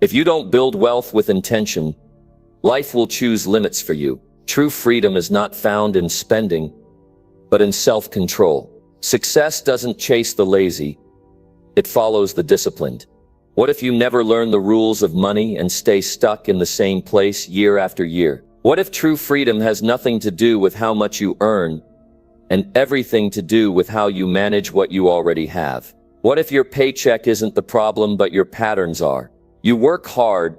If you don't build wealth with intention, life will choose limits for you. True freedom is not found in spending, but in self-control. Success doesn't chase the lazy, it follows the disciplined. What if you never learn the rules of money and stay stuck in the same place year after year? What if true freedom has nothing to do with how much you earn and everything to do with how you manage what you already have? What if your paycheck isn't the problem, but your patterns are? You work hard,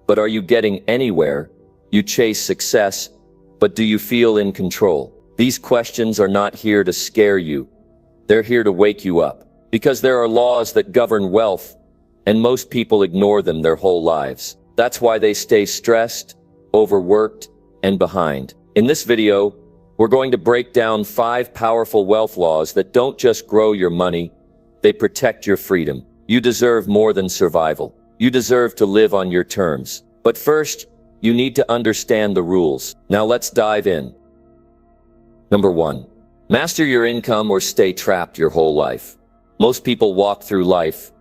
but are you getting anywhere? You chase success, but do you feel in control? These questions are not here to scare you. They're here to wake you up. Because there are laws that govern wealth, and most people ignore them their whole lives. That's why they stay stressed, overworked, and behind. In this video, we're going to break down 5 powerful wealth laws that don't just grow your money, they protect your freedom. You deserve more than survival. You deserve to live on your terms. But first, you need to understand the rules. Now let's dive in. Number 1. Master your income or stay trapped your whole life. Most people walk through life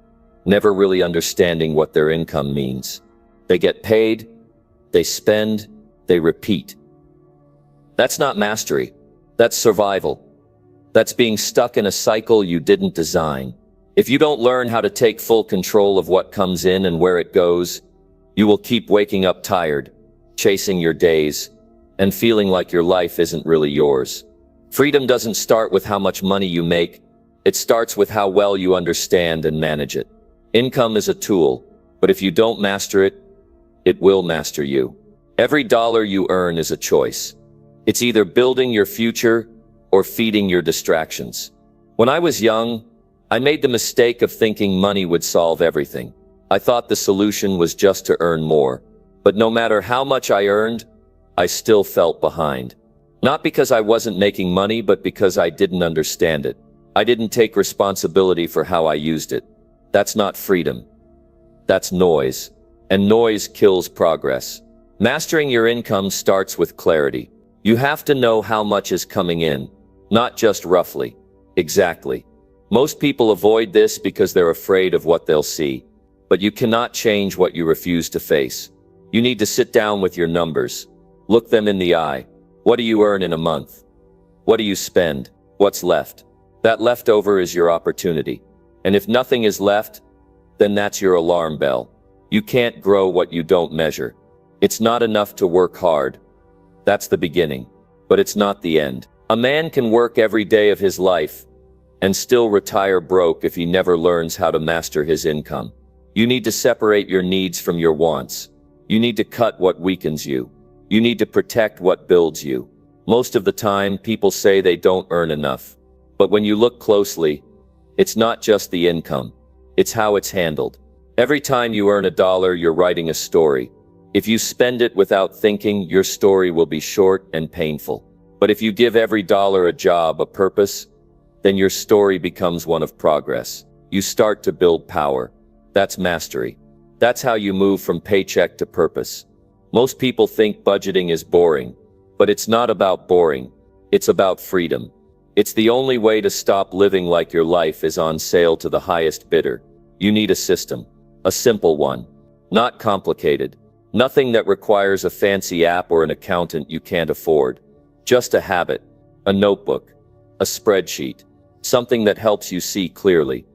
never really understanding what their income means. They get paid, they spend, they repeat. That's not mastery. That's survival. That's being stuck in a cycle you didn't design. If you don't learn how to take full control of what comes in and where it goes, you will keep waking up tired, chasing your days, and feeling like your life isn't really yours. Freedom doesn't start with how much money you make. It starts with how well you understand and manage it. Income is a tool, but if you don't master it, it will master you. Every dollar you earn is a choice. It's either building your future or feeding your distractions. When I was young, I made the mistake of thinking money would solve everything. I thought the solution was just to earn more. But no matter how much I earned, I still felt behind. Not because I wasn't making money, but because I didn't understand it. I didn't take responsibility for how I used it. That's not freedom. That's noise. And noise kills progress. Mastering your income starts with clarity. You have to know how much is coming in, not just roughly. Exactly. Most people avoid this because they're afraid of what they'll see. But you cannot change what you refuse to face. You need to sit down with your numbers. Look them in the eye. What do you earn in a month? What do you spend? What's left? That leftover is your opportunity. And if nothing is left, then that's your alarm bell. You can't grow what you don't measure. It's not enough to work hard. That's the beginning. But it's not the end. A man can work every day of his life and still retire broke if he never learns how to master his income. You need to separate your needs from your wants. You need to cut what weakens you. You need to protect what builds you. Most of the time, people say they don't earn enough. But when you look closely, it's not just the income. It's how it's handled. Every time you earn $1, you're writing a story. If you spend it without thinking, your story will be short and painful. But if you give every dollar a job, a purpose, then your story becomes one of progress. You start to build power. That's mastery. That's how you move from paycheck to purpose. Most people think budgeting is boring, but it's not about boring. It's about freedom. It's the only way to stop living like your life is on sale to the highest bidder. You need a system. A simple one. Not complicated. Nothing that requires a fancy app or an accountant you can't afford. Just a habit. A notebook. A spreadsheet. Something that helps you see clearly.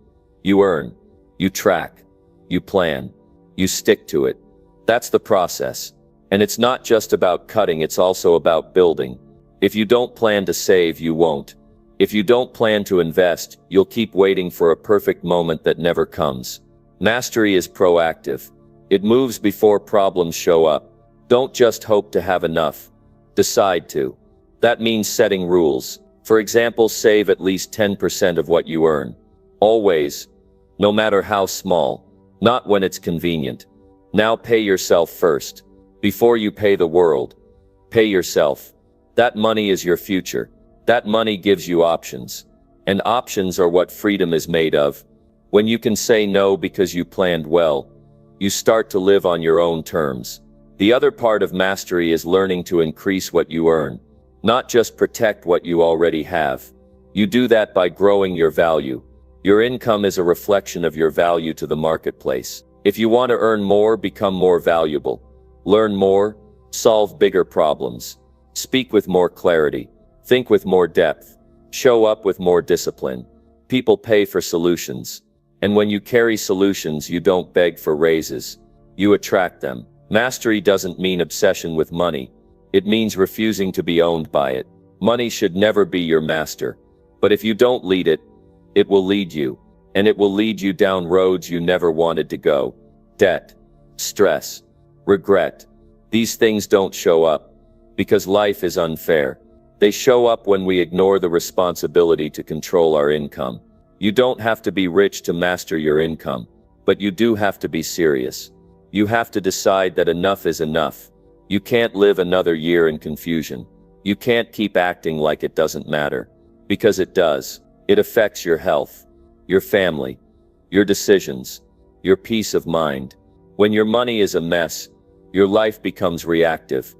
You earn. You track. You plan. You stick to it. That's the process. And it's not just about cutting, it's also about building. If you don't plan to save, you won't. If you don't plan to invest, you'll keep waiting for a perfect moment that never comes. Mastery is proactive. It moves before problems show up. Don't just hope to have enough. Decide to. That means setting rules. For example, save at least 10% of what you earn. Always. No matter how small. Not when it's convenient. Now pay yourself first. Before you pay the world. Pay yourself. That money is your future. That money gives you options. And options are what freedom is made of. When you can say no because you planned well, you start to live on your own terms. The other part of mastery is learning to increase what you earn. Not just protect what you already have. You do that by growing your value. Your income is a reflection of your value to the marketplace. If you want to earn more, become more valuable. Learn more, solve bigger problems. Speak with more clarity. Think with more depth. Show up with more discipline. People pay for solutions. And when you carry solutions, you don't beg for raises. You attract them. Mastery doesn't mean obsession with money. It means refusing to be owned by it. Money should never be your master. But if you don't lead it, it will lead you. And it will lead you down roads you never wanted to go. Debt, stress, regret. These things don't show up because life is unfair. They show up when we ignore the responsibility to control our income. You don't have to be rich to master your income, but you do have to be serious. You have to decide that enough is enough. You can't live another year in confusion. You can't keep acting like it doesn't matter. Because it does. It affects your health, your family, your decisions, your peace of mind. When your money is a mess, your life becomes reactive.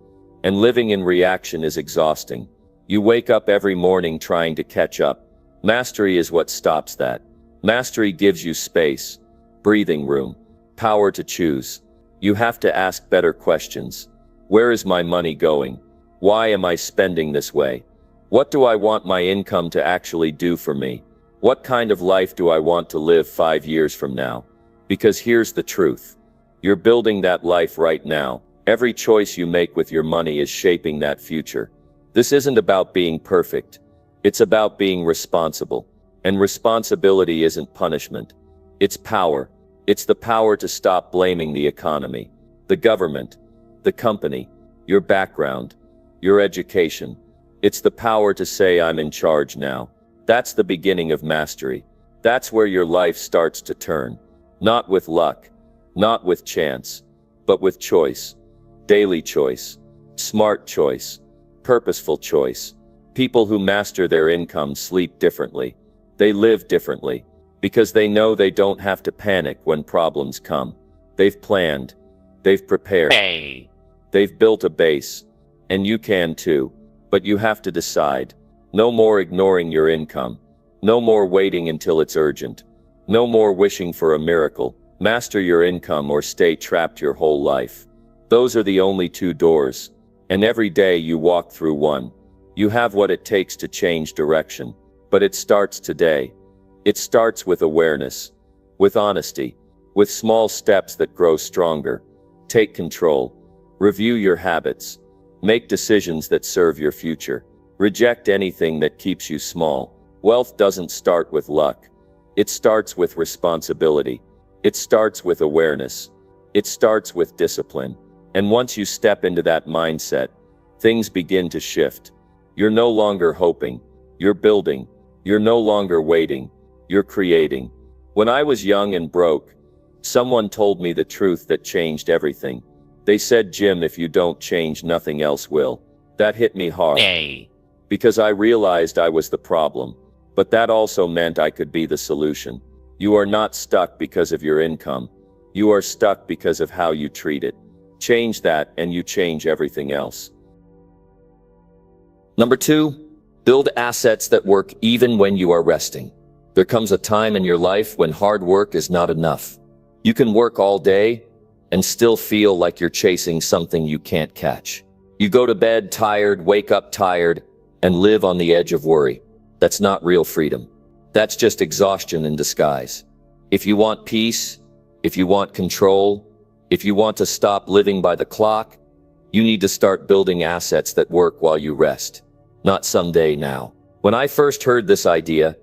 And living in reaction is exhausting. You wake up every morning trying to catch up. Mastery is what stops that. Mastery gives you space, breathing room, power to choose. You have to ask better questions. Where is my money going? Why am I spending this way? What do I want my income to actually do for me? What kind of life do I want to live 5 years from now? Because here's the truth. You're building that life right now. Every choice you make with your money is shaping that future. This isn't about being perfect. It's about being responsible. And responsibility isn't punishment. It's power. It's the power to stop blaming the economy, the government, the company, your background, your education. It's the power to say, I'm in charge now. That's the beginning of mastery. That's where your life starts to turn. Not with luck, not with chance, but with choice. Daily choice, smart choice, purposeful choice. People who master their income sleep differently. They live differently. Because they know they don't have to panic when problems come. They've planned. They've prepared. They've built a base. And you can too. But you have to decide. No more ignoring your income. No more waiting until it's urgent. No more wishing for a miracle. Master your income or stay trapped your whole life. Those are the only two doors. And every day you walk through one. You have what it takes to change direction. But it starts today. It starts with awareness, with honesty, with small steps that grow stronger. Take control. Review your habits. Make decisions that serve your future. Reject anything that keeps you small. Wealth doesn't start with luck. It starts with responsibility. It starts with awareness. It starts with discipline. And once you step into that mindset, things begin to shift. You're no longer hoping. You're building. You're no longer waiting. You're creating. When I was young and broke, someone told me the truth that changed everything. They said, Jim, if you don't change, nothing else will. That hit me hard. Because I realized I was the problem. But that also meant I could be the solution. You are not stuck because of your income. You are stuck because of how you treat it. Change that and you change everything else. Number 2, build assets that work even when you are resting. There comes a time in your life when hard work is not enough. You can work all day and still feel like you're chasing something you can't catch. You go to bed tired, wake up tired, and live on the edge of worry. That's not real freedom. That's just exhaustion in disguise. If you want peace, if you want control, if you want to stop living by the clock, you need to start building assets that work while you rest. Not someday now. When I first heard this idea,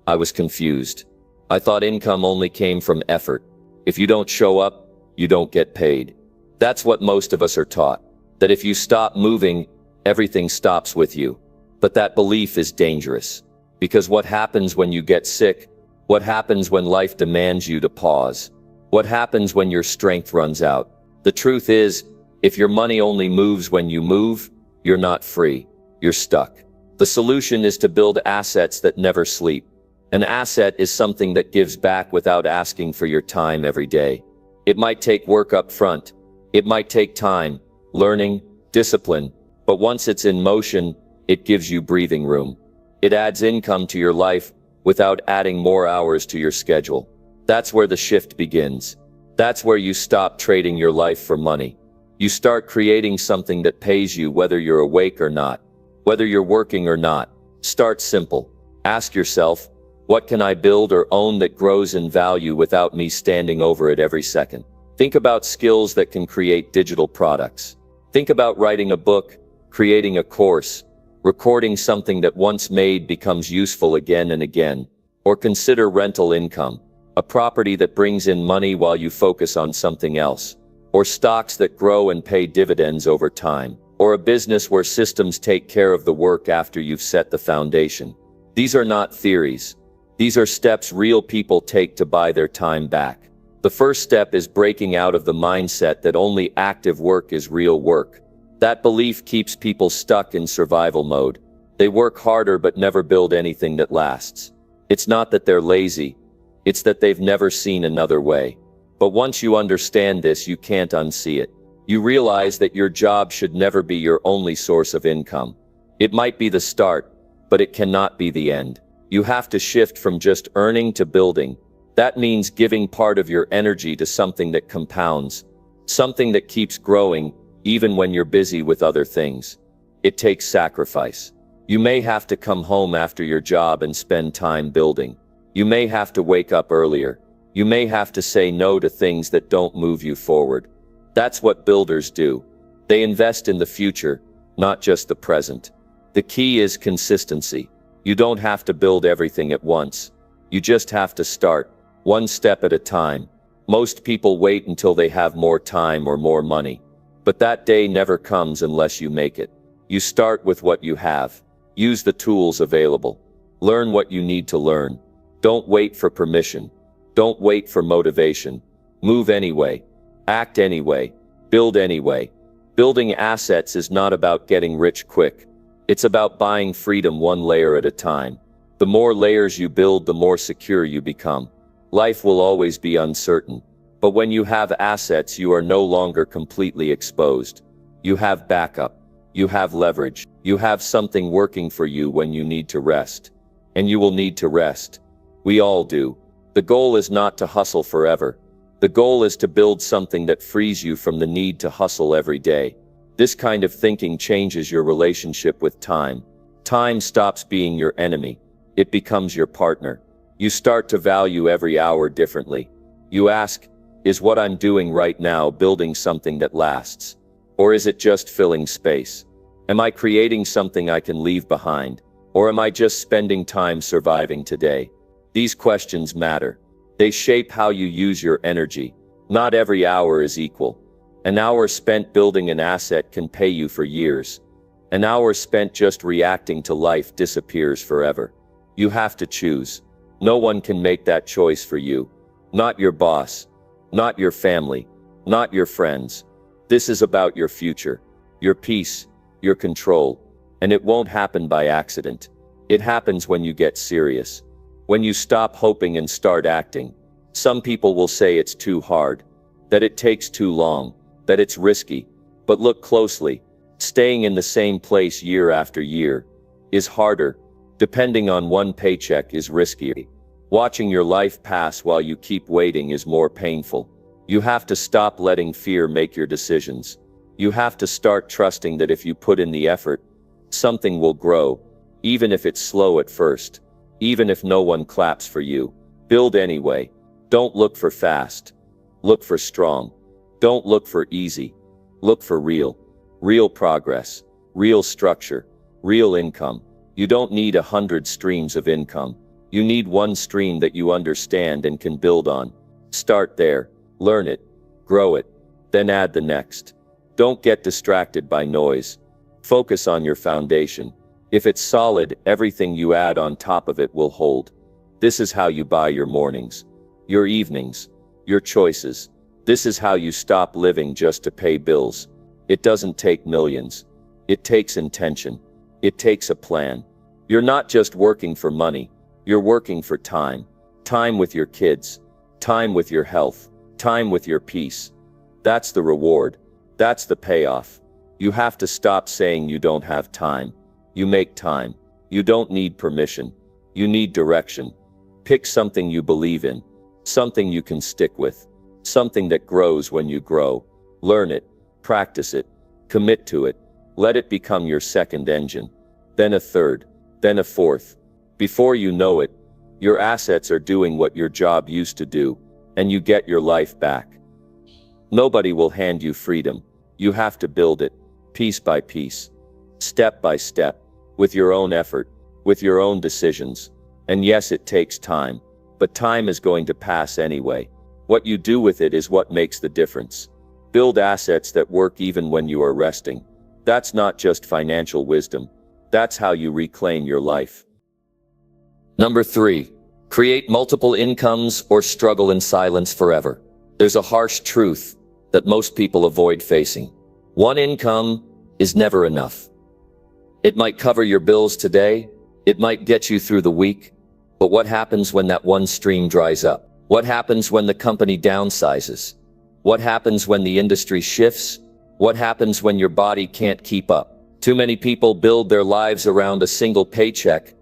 I was confused. I thought income only came from effort. If you don't show up, you don't get paid. That's what most of us are taught. That if you stop moving, everything stops with you. But that belief is dangerous. Because what happens when you get sick? What happens when life demands you to pause? What happens when your strength runs out? The truth is, if your money only moves when you move, you're not free. You're stuck. The solution is to build assets that never sleep. An asset is something that gives back without asking for your time every day. It might take work up front. It might take time, learning, discipline. But once it's in motion, it gives you breathing room. It adds income to your life without adding more hours to your schedule. That's where the shift begins. That's where you stop trading your life for money. You start creating something that pays you whether you're awake or not, whether you're working or not. Start simple. Ask yourself, what can I build or own that grows in value without me standing over it every second? Think about skills that can create digital products. Think about writing a book, creating a course, recording something that once made becomes useful again and again. Or consider rental income, a property that brings in money while you focus on something else. Or stocks that grow and pay dividends over time. Or a business where systems take care of the work after you've set the foundation. These are not theories. These are steps real people take to buy their time back. The first step is breaking out of the mindset that only active work is real work. That belief keeps people stuck in survival mode. They work harder but never build anything that lasts. It's not that they're lazy. It's that they've never seen another way. But once you understand this, you can't unsee it. You realize that your job should never be your only source of income. It might be the start, but it cannot be the end. You have to shift from just earning to building. That means giving part of your energy to something that compounds, something that keeps growing, even when you're busy with other things. It takes sacrifice. You may have to come home after your job and spend time building. You may have to wake up earlier. You may have to say no to things that don't move you forward. That's what builders do. They invest in the future, not just the present. The key is consistency. You don't have to build everything at once. You just have to start, one step at a time. Most people wait until they have more time or more money. But that day never comes unless you make it. You start with what you have. Use the tools available. Learn what you need to learn. Don't wait for permission. Don't wait for motivation. Move anyway. Act anyway. Build anyway. Building assets is not about getting rich quick. It's about buying freedom one layer at a time. The more layers you build, the more secure you become. Life will always be uncertain. But when you have assets, you are no longer completely exposed. You have backup. You have leverage. You have something working for you when you need to rest. And you will need to rest. We all do. The goal is not to hustle forever. The goal is to build something that frees you from the need to hustle every day. This kind of thinking changes your relationship with time. Time stops being your enemy. It becomes your partner. You start to value every hour differently. You ask, is what I'm doing right now building something that lasts? Or is it just filling space? Am I creating something I can leave behind? Or am I just spending time surviving today? These questions matter. They shape how you use your energy. Not every hour is equal. An hour spent building an asset can pay you for years. An hour spent just reacting to life disappears forever. You have to choose. No one can make that choice for you. Not your boss. Not your family. Not your friends. This is about your future, your peace, your control. And it won't happen by accident. It happens when you get serious. When you stop hoping and start acting. Some people will say it's too hard, that it takes too long, that it's risky. But look closely. Staying in the same place year after year is harder. Depending on one paycheck is riskier. Watching your life pass while you keep waiting is more painful. You have to stop letting fear make your decisions. You have to start trusting that if you put in the effort, something will grow, even if it's slow at first, even if no one claps for you. Build anyway. Don't look for fast. Look for strong. Don't look for easy. Look for real. Real progress. Real structure. Real income. You don't need 100 streams of income. You need one stream that you understand and can build on. Start there. Learn it. Grow it. Then add the next. Don't get distracted by noise. Focus on your foundation. If it's solid, everything you add on top of it will hold. This is how you buy your mornings, your evenings, your choices. This is how you stop living just to pay bills. It doesn't take millions. It takes intention. It takes a plan. You're not just working for money. You're working for time. Time with your kids. Time with your health. Time with your peace. That's the reward. That's the payoff. You have to stop saying you don't have time. You make time. You don't need permission. You need direction. Pick something you believe in, something you can stick with, something that grows when you grow. Learn it, practice it, commit to it, let it become your second engine. Then a third, then a fourth. Before you know it, your assets are doing what your job used to do, and you get your life back. Nobody will hand you freedom. You have to build it, piece by piece, step by step, with your own effort, with your own decisions. And yes, it takes time, but time is going to pass anyway. What you do with it is what makes the difference. Build assets that work even when you are resting. That's not just financial wisdom. That's how you reclaim your life. Number 3. Create multiple incomes or struggle in silence forever. There's a harsh truth that most people avoid facing. One income is never enough. It might cover your bills today, it might get you through the week, but what happens when that one stream dries up? What happens when the company downsizes? What happens when the industry shifts? What happens when your body can't keep up? Too many people build their lives around a single paycheck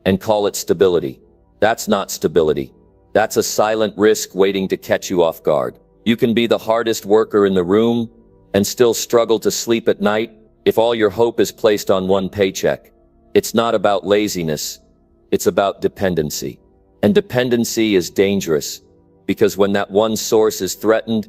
and call it stability. That's not stability. That's a silent risk waiting to catch you off guard. You can be the hardest worker in the room and still struggle to sleep at night if all your hope is placed on one paycheck. It's not about laziness. It's about dependency. And dependency is dangerous because when that one source is threatened,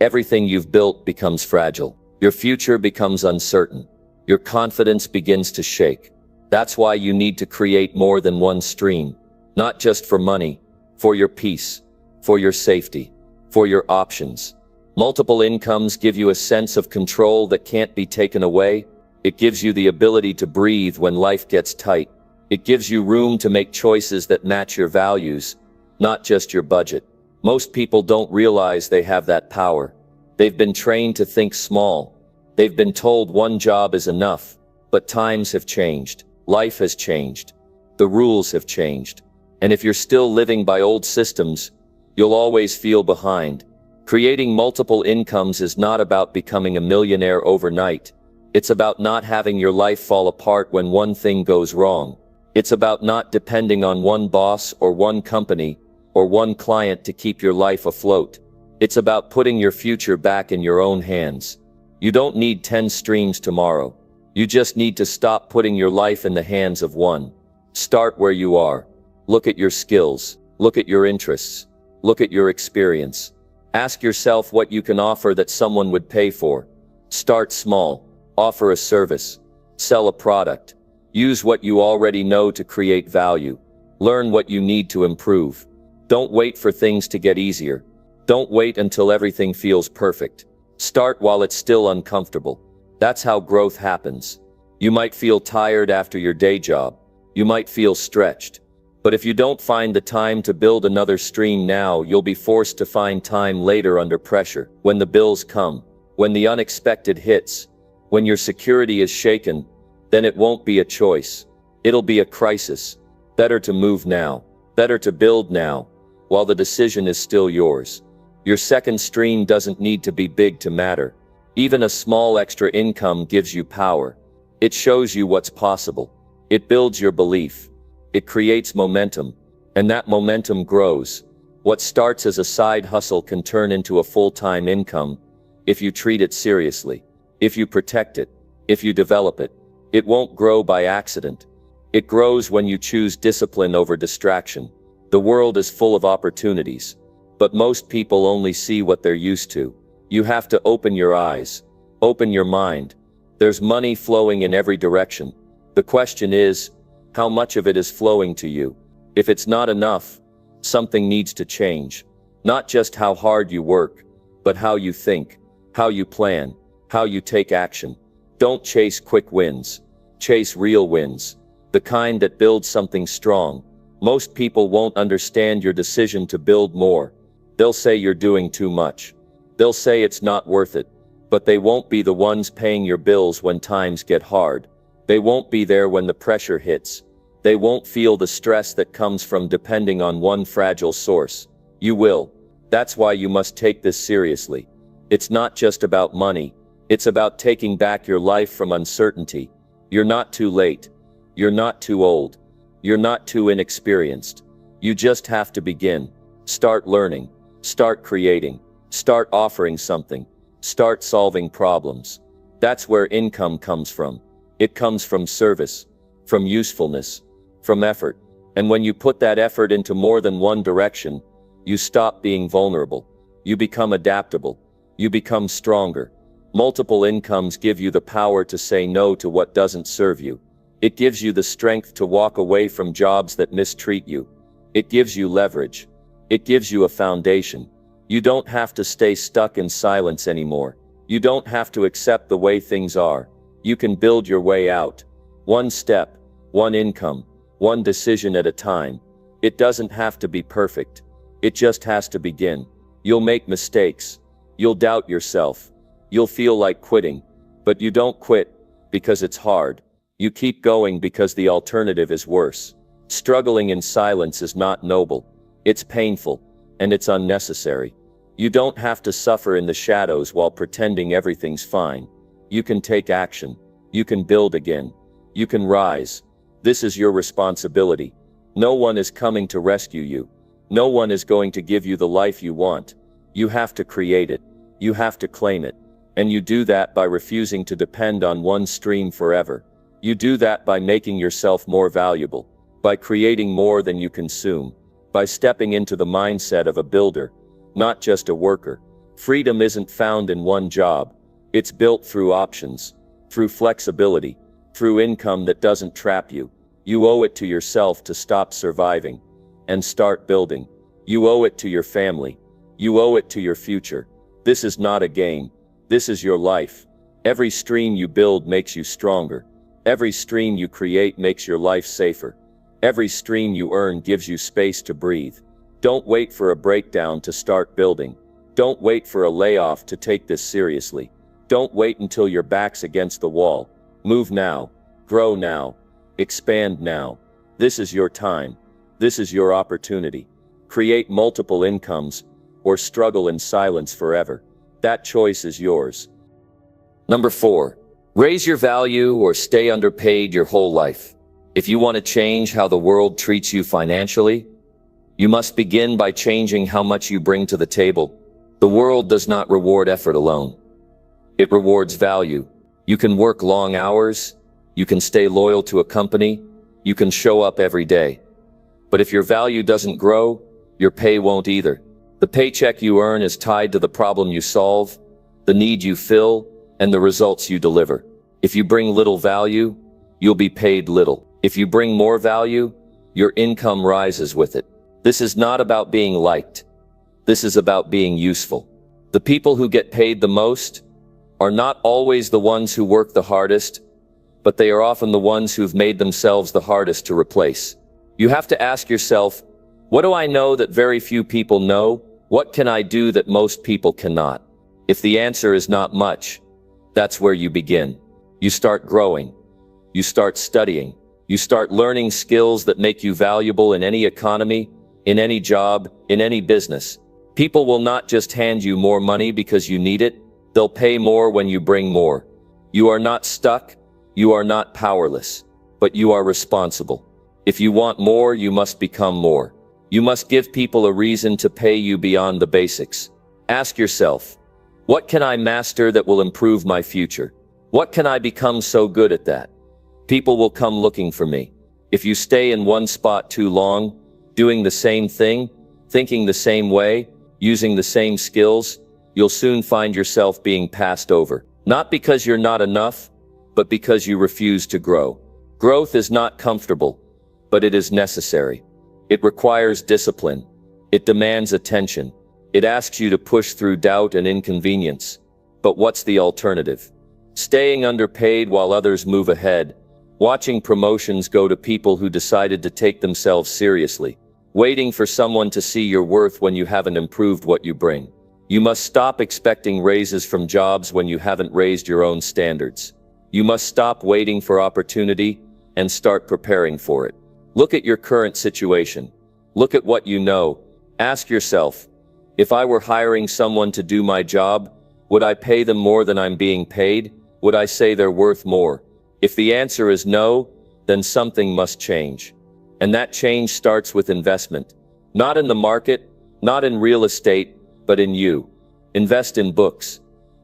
everything you've built becomes fragile. Your future becomes uncertain. Your confidence begins to shake. That's why you need to create more than one stream, not just for money, for your peace, for your safety, for your options. Multiple incomes give you a sense of control that can't be taken away. It gives you the ability to breathe when life gets tight. It gives you room to make choices that match your values, not just your budget. Most people don't realize they have that power. They've been trained to think small. They've been told one job is enough. But times have changed. Life has changed. The rules have changed. And if you're still living by old systems, you'll always feel behind. Creating multiple incomes is not about becoming a millionaire overnight. It's about not having your life fall apart when one thing goes wrong. It's about not depending on one boss or one company or one client to keep your life afloat. It's about putting your future back in your own hands. You don't need 10 streams tomorrow. You just need to stop putting your life in the hands of one. Start where you are. Look at your skills. Look at your interests. Look at your experience. Ask yourself what you can offer that someone would pay for. Start small. Offer a service. Sell a product. Use what you already know to create value. Learn what you need to improve. Don't wait for things to get easier. Don't wait until everything feels perfect. Start while it's still uncomfortable. That's how growth happens. You might feel tired after your day job. You might feel stretched. But if you don't find the time to build another stream now, you'll be forced to find time later under pressure, when the bills come, when the unexpected hits, when your security is shaken. Then it won't be a choice. It'll be a crisis. Better to move now. Better to build now, while the decision is still yours. Your second stream doesn't need to be big to matter. Even a small extra income gives you power. It shows you what's possible. It builds your belief. It creates momentum, and that momentum grows. What starts as a side hustle can turn into a full-time income if you treat it seriously, if you protect it, if you develop it. It won't grow by accident. It grows when you choose discipline over distraction. The world is full of opportunities, but most people only see what they're used to. You have to open your eyes, open your mind. There's money flowing in every direction. The question is, how much of it is flowing to you? If it's not enough, something needs to change. Not just how hard you work, but how you think, how you plan, how you take action. Don't chase quick wins. Chase real wins, the kind that build something strong. Most people won't understand your decision to build more. They'll say you're doing too much. They'll say it's not worth it. But they won't be the ones paying your bills when times get hard. They won't be there when the pressure hits. They won't feel the stress that comes from depending on one fragile source. You will. That's why you must take this seriously. It's not just about money. It's about taking back your life from uncertainty. You're not too late. You're not too old. You're not too inexperienced. You just have to begin. Start learning. Start creating. Start offering something. Start solving problems. That's where income comes from. It comes from service, from usefulness, from effort. And when you put that effort into more than one direction, you stop being vulnerable. You become adaptable. You become stronger. Multiple incomes give you the power to say no to what doesn't serve you. It gives you the strength to walk away from jobs that mistreat you. It gives you leverage. It gives you a foundation. You don't have to stay stuck in silence anymore. You don't have to accept the way things are. You can build your way out. One step, one income, one decision at a time. It doesn't have to be perfect. It just has to begin. You'll make mistakes. You'll doubt yourself. You'll feel like quitting. But you don't quit because it's hard. You keep going because the alternative is worse. Struggling in silence is not noble. It's painful, and it's unnecessary. You don't have to suffer in the shadows while pretending everything's fine. You can take action. You can build again. You can rise. This is your responsibility. No one is coming to rescue you. No one is going to give you the life you want. You have to create it. You have to claim it. And you do that by refusing to depend on one stream forever. You do that by making yourself more valuable, by creating more than you consume, by stepping into the mindset of a builder, not just a worker. Freedom isn't found in one job. It's built through options, through flexibility, through income that doesn't trap you. You owe it to yourself to stop surviving and start building. You owe it to your family. You owe it to your future. This is not a game. This is your life. Every stream you build makes you stronger. Every stream you create makes your life safer. Every stream you earn gives you space to breathe. Don't wait for a breakdown to start building. Don't wait for a layoff to take this seriously. Don't wait until your back's against the wall. Move now. Grow now. Expand now. This is your time. This is your opportunity. Create multiple incomes, or struggle in silence forever. That choice is yours. Number 4. Raise your value or stay underpaid your whole life. If you want to change how the world treats you financially, you must begin by changing how much you bring to the table. The world does not reward effort alone. It rewards value. You can work long hours. You can stay loyal to a company. You can show up every day. But if your value doesn't grow, your pay won't either. The paycheck you earn is tied to the problem you solve, the need you fill, and the results you deliver. If you bring little value, you'll be paid little. If you bring more value, your income rises with it. This is not about being liked. This is about being useful. The people who get paid the most are not always the ones who work the hardest, but they are often the ones who've made themselves the hardest to replace. You have to ask yourself, what do I know that very few people know? What can I do that most people cannot? If the answer is not much, that's where you begin. You start growing. You start studying. You start learning skills that make you valuable in any economy, in any job, in any business. People will not just hand you more money because you need it. They'll pay more when you bring more. You are not stuck. You are not powerless, but you are responsible. If you want more, you must become more. You must give people a reason to pay you beyond the basics. Ask yourself, what can I master that will improve my future? What can I become so good at that? People will come looking for me. If you stay in one spot too long, doing the same thing, thinking the same way, using the same skills, you'll soon find yourself being passed over. Not because you're not enough, but because you refuse to grow. Growth is not comfortable, but it is necessary. It requires discipline. It demands attention. It asks you to push through doubt and inconvenience. But what's the alternative? Staying underpaid while others move ahead. Watching promotions go to people who decided to take themselves seriously. Waiting for someone to see your worth when you haven't improved what you bring. You must stop expecting raises from jobs when you haven't raised your own standards. You must stop waiting for opportunity and start preparing for it. Look at your current situation. Look at what you know. Ask yourself, if I were hiring someone to do my job, would I pay them more than I'm being paid? Would I say they're worth more? If the answer is no, then something must change. And that change starts with investment. Not in the market, not in real estate, but in you. Invest in books.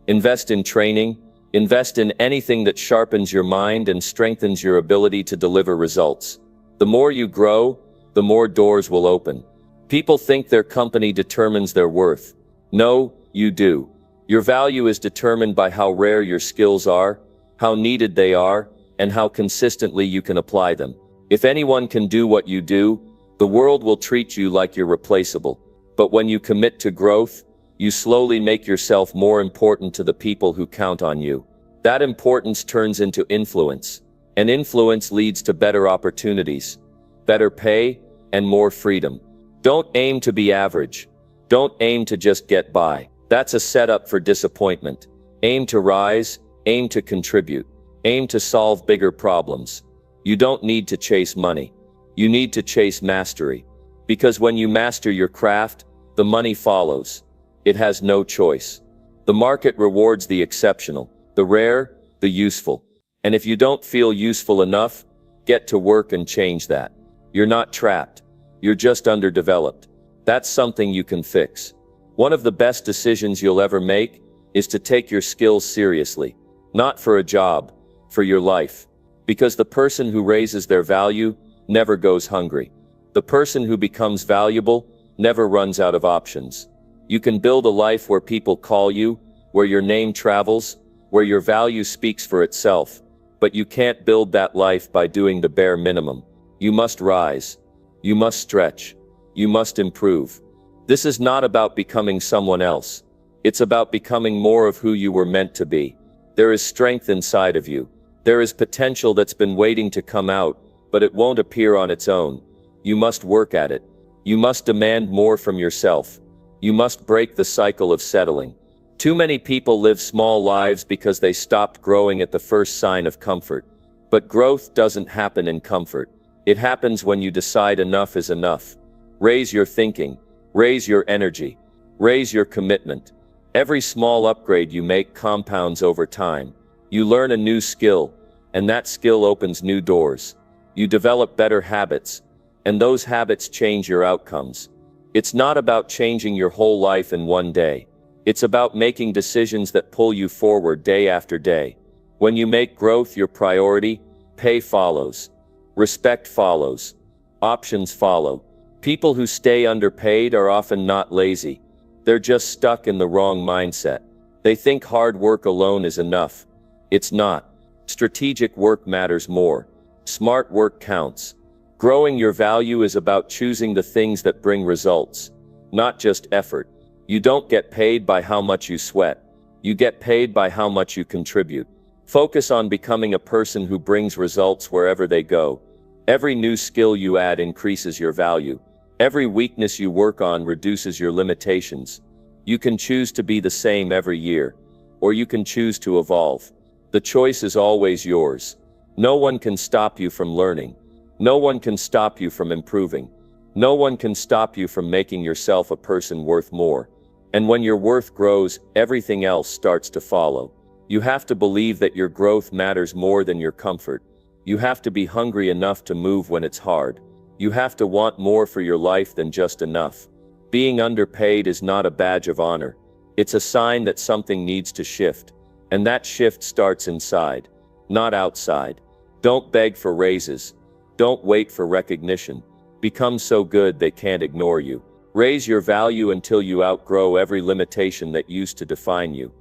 Invest in training. Invest in anything that sharpens your mind and strengthens your ability to deliver results. The more you grow, the more doors will open. People think their company determines their worth. No, you do. Your value is determined by how rare your skills are, how needed they are, and how consistently you can apply them. If anyone can do what you do, the world will treat you like you're replaceable. But when you commit to growth, you slowly make yourself more important to the people who count on you. That importance turns into influence, and influence leads to better opportunities, better pay, and more freedom. Don't aim to be average. Don't aim to just get by. That's a setup for disappointment. Aim to rise, aim to contribute, aim to solve bigger problems. You don't need to chase money. You need to chase mastery. Because when you master your craft, the money follows. It has no choice. The market rewards the exceptional, the rare, the useful. And if you don't feel useful enough, get to work and change that. You're not trapped. You're just underdeveloped. That's something you can fix. One of the best decisions you'll ever make is to take your skills seriously. Not for a job, for your life. Because the person who raises their value never goes hungry. The person who becomes valuable never runs out of options. You can build a life where people call you, where your name travels, where your value speaks for itself. But you can't build that life by doing the bare minimum. You must rise. You must stretch. You must improve. This is not about becoming someone else. It's about becoming more of who you were meant to be. There is strength inside of you. There is potential that's been waiting to come out, but it won't appear on its own. You must work at it. You must demand more from yourself. You must break the cycle of settling. Too many people live small lives because they stopped growing at the first sign of comfort. But growth doesn't happen in comfort. It happens when you decide enough is enough. Raise your thinking. Raise your energy. Raise your commitment. Every small upgrade you make compounds over time. You learn a new skill, and that skill opens new doors. You develop better habits, and those habits change your outcomes. It's not about changing your whole life in one day. It's about making decisions that pull you forward day after day. When you make growth your priority, pay follows. Respect follows. Options follow. People who stay underpaid are often not lazy. They're just stuck in the wrong mindset. They think hard work alone is enough. It's not. Strategic work matters more. Smart work counts. Growing your value is about choosing the things that bring results, not just effort. You don't get paid by how much you sweat. You get paid by how much you contribute. Focus on becoming a person who brings results wherever they go. Every new skill you add increases your value. Every weakness you work on reduces your limitations. You can choose to be the same every year, or you can choose to evolve. The choice is always yours. No one can stop you from learning. No one can stop you from improving. No one can stop you from making yourself a person worth more. And when your worth grows, everything else starts to follow. You have to believe that your growth matters more than your comfort. You have to be hungry enough to move when it's hard. You have to want more for your life than just enough. Being underpaid is not a badge of honor. It's a sign that something needs to shift. And that shift starts inside, not outside. Don't beg for raises. Don't wait for recognition. Become so good they can't ignore you. Raise your value until you outgrow every limitation that used to define you.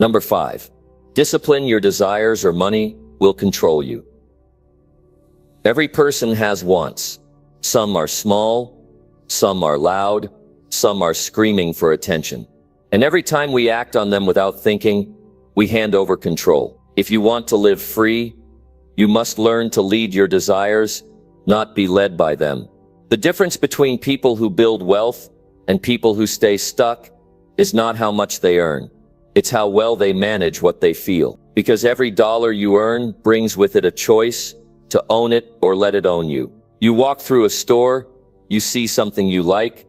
Number 5. Discipline your desires or money will control you. Every person has wants. Some are small, some are loud, some are screaming for attention. And every time we act on them without thinking, we hand over control. If you want to live free, you must learn to lead your desires, not be led by them. The difference between people who build wealth and people who stay stuck is not how much they earn. It's how well they manage what they feel. Because every dollar you earn brings with it a choice to own it or let it own you. You walk through a store, you see something you like,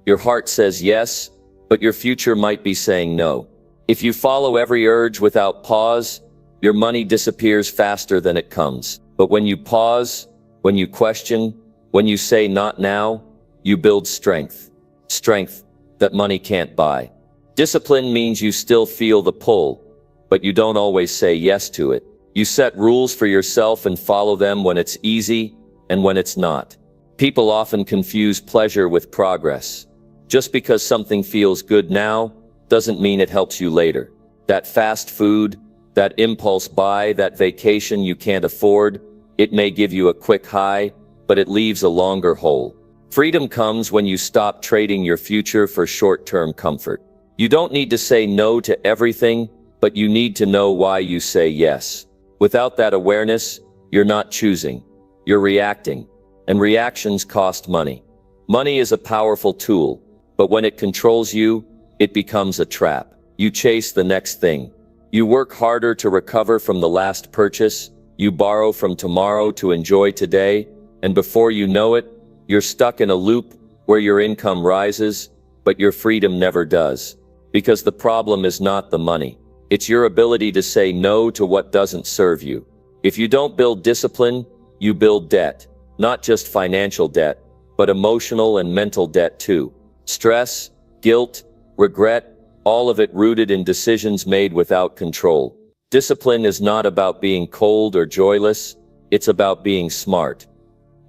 your heart says yes, but your future might be saying no. If you follow every urge without pause, your money disappears faster than it comes. But when you pause, when you question, When you say not now, you build strength. Strength that money can't buy. Discipline means you still feel the pull, but you don't always say yes to it. You set rules for yourself and follow them when it's easy and when it's not. People often confuse pleasure with progress. Just because something feels good now doesn't mean it helps you later. That fast food, that impulse buy, that vacation you can't afford, it may give you a quick high, but it leaves a longer hole. Freedom comes when you stop trading your future for short-term comfort. You don't need to say no to everything, but you need to know why you say yes. Without that awareness, you're not choosing, you're reacting. And reactions cost money. Money is a powerful tool, but when it controls you, it becomes a trap. You chase the next thing. You work harder to recover from the last purchase, you borrow from tomorrow to enjoy today, and before you know it, you're stuck in a loop where your income rises, but your freedom never does. Because the problem is not the money. It's your ability to say no to what doesn't serve you. If you don't build discipline, you build debt. Not just financial debt, but emotional and mental debt too. Stress, guilt, regret, all of it rooted in decisions made without control. Discipline is not about being cold or joyless, it's about being smart.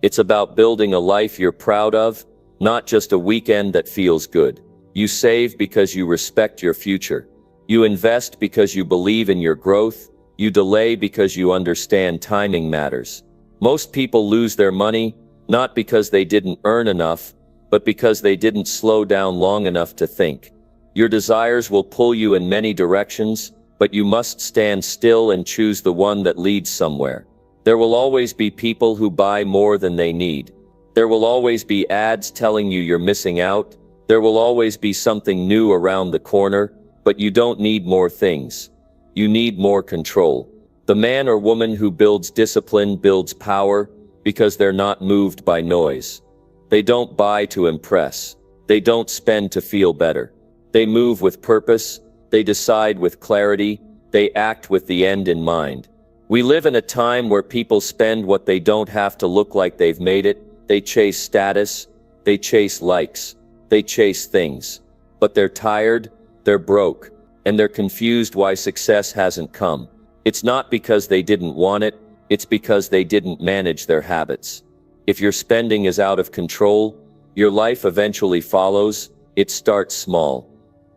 It's about building a life you're proud of, not just a weekend that feels good. You save because you respect your future. You invest because you believe in your growth. You delay because you understand timing matters. Most people lose their money, not because they didn't earn enough, but because they didn't slow down long enough to think. Your desires will pull you in many directions, but you must stand still and choose the one that leads somewhere. There will always be people who buy more than they need. There will always be ads telling you you're missing out. There will always be something new around the corner, but you don't need more things. You need more control. The man or woman who builds discipline builds power because they're not moved by noise. They don't buy to impress. They don't spend to feel better. They move with purpose. They decide with clarity. They act with the end in mind. We live in a time where people spend what they don't have to look like they've made it. They chase status. They chase likes. They chase things. But they're tired. They're broke, and they're confused why success hasn't come. It's not because they didn't want it, it's because they didn't manage their habits. If your spending is out of control, your life eventually follows. It starts small.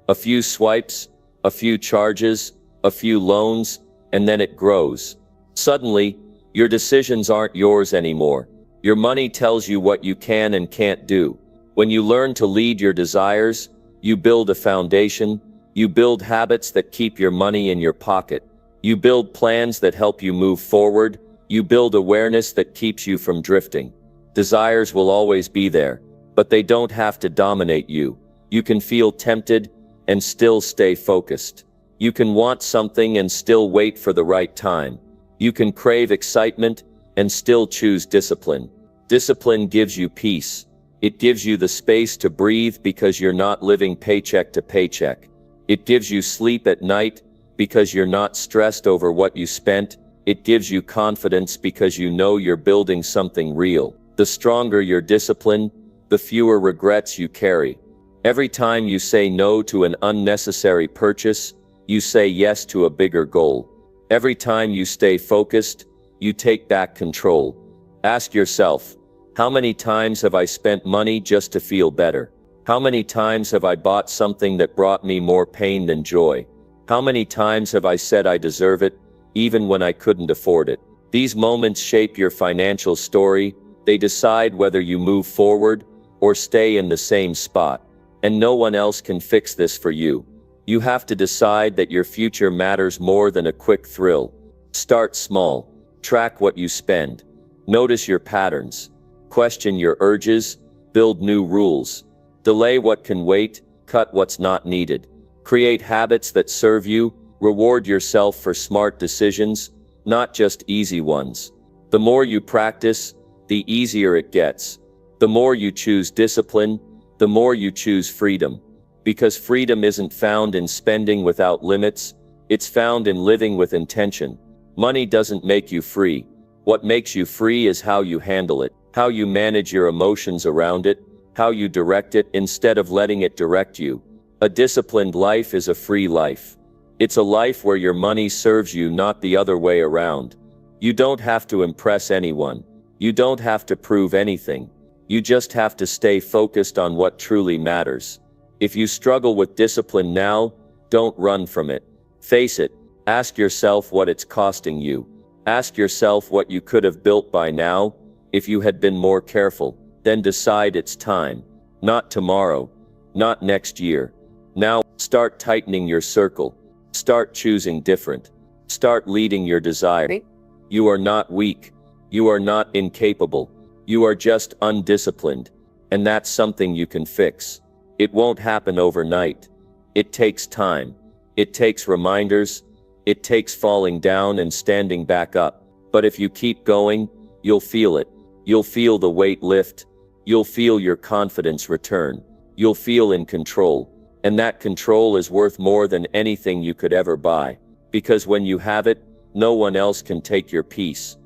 A few swipes, a few charges, a few loans, and then it grows. Suddenly, your decisions aren't yours anymore. Your money tells you what you can and can't do. When you learn to lead your desires, you build a foundation. You build habits that keep your money in your pocket. You build plans that help you move forward. You build awareness that keeps you from drifting. Desires will always be there, but they don't have to dominate you. You can feel tempted and still stay focused. You can want something and still wait for the right time. You can crave excitement and still choose discipline. Discipline gives you peace. It gives you the space to breathe because you're not living paycheck to paycheck. It gives you sleep at night because you're not stressed over what you spent. It gives you confidence because you know you're building something real. The stronger your discipline, the fewer regrets you carry. Every time you say no to an unnecessary purchase, you say yes to a bigger goal. Every time you stay focused, you take back control. Ask yourself, how many times have I spent money just to feel better? How many times have I bought something that brought me more pain than joy? How many times have I said I deserve it, even when I couldn't afford it? These moments shape your financial story. They decide whether you move forward or stay in the same spot. And no one else can fix this for you. You have to decide that your future matters more than a quick thrill. Start small. Track what you spend. Notice your patterns. Question your urges. Build new rules. Delay what can wait. Cut what's not needed. Create habits that serve you. Reward yourself for smart decisions, not just easy ones. The more you practice, the easier it gets. The more you choose discipline, the more you choose freedom. Because freedom isn't found in spending without limits, it's found in living with intention. Money doesn't make you free. What makes you free is how you handle it. how you manage your emotions around it, how you direct it instead of letting it direct you. A disciplined life is a free life. It's a life where your money serves you, not the other way around. You don't have to impress anyone. You don't have to prove anything. You just have to stay focused on what truly matters. If you struggle with discipline now, don't run from it. Face it. Ask yourself what it's costing you. Ask yourself what you could have built by now if you had been more careful. Then decide it's time. Not tomorrow. Not next year. Now, start tightening your circle. Start choosing different. Start leading your desire. You are not weak. You are not incapable. You are just undisciplined. And that's something you can fix. It won't happen overnight. It takes time. It takes reminders. It takes falling down and standing back up. But if you keep going, you'll feel it. You'll feel the weight lift. You'll feel your confidence return. You'll feel in control. And that control is worth more than anything you could ever buy. Because when you have it, no one else can take your peace.